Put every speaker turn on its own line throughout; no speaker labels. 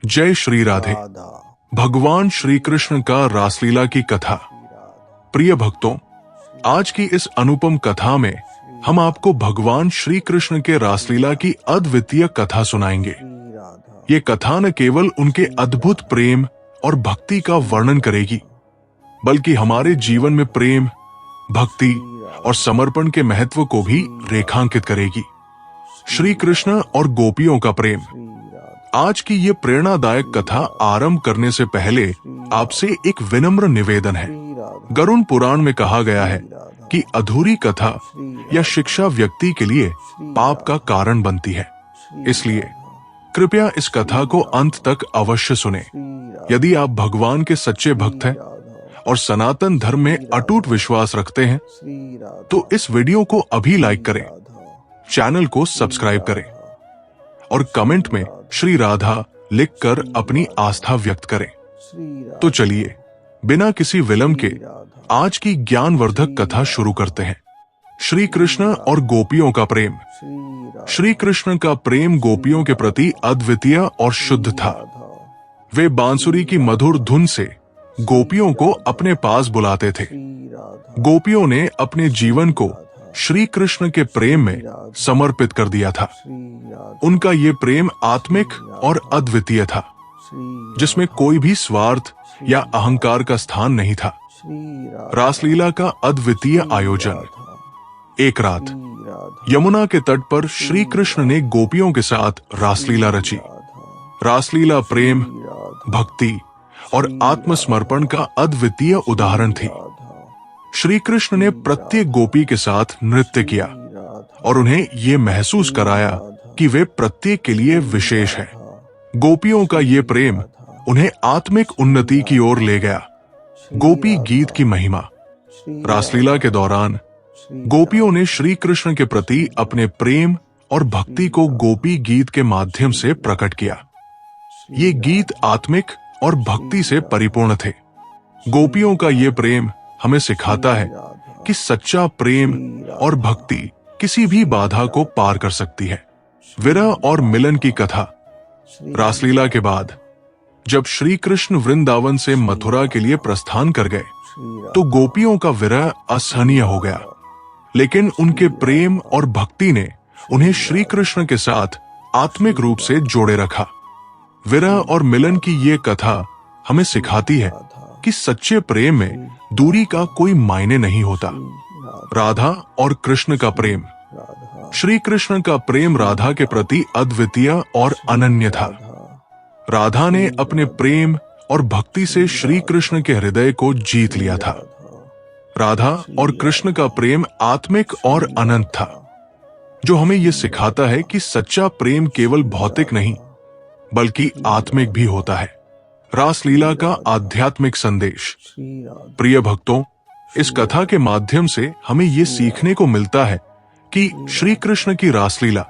जय श्री राधे। भगवान श्री कृष्ण का रासलीला की कथा। प्रिय भक्तों, आज की इस अनुपम कथा में हम आपको भगवान श्री कृष्ण के रासलीला की अद्वितीय कथा सुनाएंगे। ये कथा न केवल उनके अद्भुत प्रेम और भक्ति का वर्णन करेगी, बल्कि हमारे जीवन में प्रेम, भक्ति और समर्पण के महत्व को भी रेखांकित करेगी। श्री कृष्ण और गोपियों का प्रेम। आज की ये प्रेरणादायक कथा आरंभ करने से पहले आपसे एक विनम्र निवेदन है। गरुड़ पुराण में कहा गया है कि अधूरी कथा या शिक्षा व्यक्ति के लिए पाप का कारण बनती है। इसलिए कृपया इस कथा को अंत तक अवश्य सुने। यदि आप भगवान के सच्चे भक्त हैं और सनातन धर्म में अटूट विश्वास रखते हैं, तो इस वीडियो को अभी लाइक करें, चैनल को सब्सक्राइब करें और कमेंट में श्री राधा लिखकर अपनी आस्था व्यक्त करें। तो चलिए बिना किसी विलंब के आज की ज्ञानवर्धक कथा शुरू करते हैं। श्री कृष्ण और गोपियों का प्रेम। श्री कृष्ण का प्रेम गोपियों के प्रति अद्वितीय और शुद्ध था। वे बांसुरी की मधुर धुन से गोपियों को अपने पास बुलाते थे। गोपियों ने अपने जीवन को श्री कृष्ण के प्रेम में समर्पित कर दिया था। उनका ये प्रेम आत्मिक और अद्वितीय था, जिसमें कोई भी स्वार्थ या अहंकार का स्थान नहीं था। रासलीला का अद्वितीय आयोजन। एक रात यमुना के तट पर श्री कृष्ण ने गोपियों के साथ रासलीला रची। रासलीला प्रेम, भक्ति और आत्मसमर्पण का अद्वितीय उदाहरण थी। श्री कृष्ण ने प्रत्येक गोपी के साथ नृत्य किया और उन्हें ये महसूस कराया कि वे प्रत्येक के लिए विशेष हैं। गोपियों का ये प्रेम उन्हें आत्मिक उन्नति की ओर ले गया। गोपी गीत की महिमा। रासलीला के दौरान गोपियों ने श्री कृष्ण के प्रति अपने प्रेम और भक्ति को गोपी गीत के माध्यम से प्रकट किया। ये गीत आत्मिक और भक्ति से परिपूर्ण थे। गोपियों का ये प्रेम हमें सिखाता है कि सच्चा प्रेम और भक्ति किसी भी बाधा को पार कर सकती है। विरह और मिलन की कथा। रासलीला के बाद जब श्री कृष्ण वृंदावन से मथुरा के लिए प्रस्थान कर गए, तो गोपियों का विरह असहनीय हो गया। लेकिन उनके प्रेम और भक्ति ने उन्हें श्री कृष्ण के साथ आत्मिक रूप से जोड़े रखा। विरह और मिलन की ये कथा हमें सिखाती है कि सच्चे प्रेम में दूरी का कोई मायने नहीं होता। राधा और कृष्ण का प्रेम। श्री कृष्ण का प्रेम राधा के प्रति अद्वितीय और अनन्य था। राधा ने अपने प्रेम और भक्ति से श्री कृष्ण के हृदय को जीत लिया था। राधा और कृष्ण का प्रेम आत्मिक और अनंत था, जो हमें यह सिखाता है कि सच्चा प्रेम केवल भौतिक नहीं, बल्कि आत्मिक भी होता है। रासलीला का आध्यात्मिक संदेश। प्रिय भक्तों, इस कथा के माध्यम से हमें ये सीखने को मिलता है कि श्री कृष्ण की रासलीला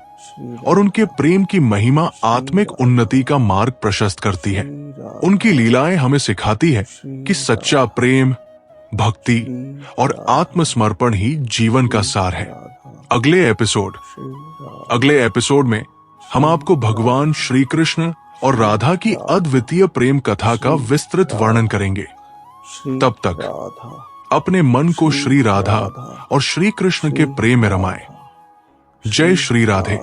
और उनके प्रेम की महिमा आत्मिक उन्नति का मार्ग प्रशस्त करती है। उनकी लीलाएं हमें सिखाती है कि सच्चा प्रेम, भक्ति और आत्मसमर्पण ही जीवन का सार है। अगले एपिसोड में हम आपको भगवान श्री कृष्ण और राधा की अद्वितीय प्रेम कथा का विस्तृत वर्णन करेंगे। तब तक अपने मन को श्री राधा और श्री कृष्ण के प्रेम में रमाएं। जय श्री राधे।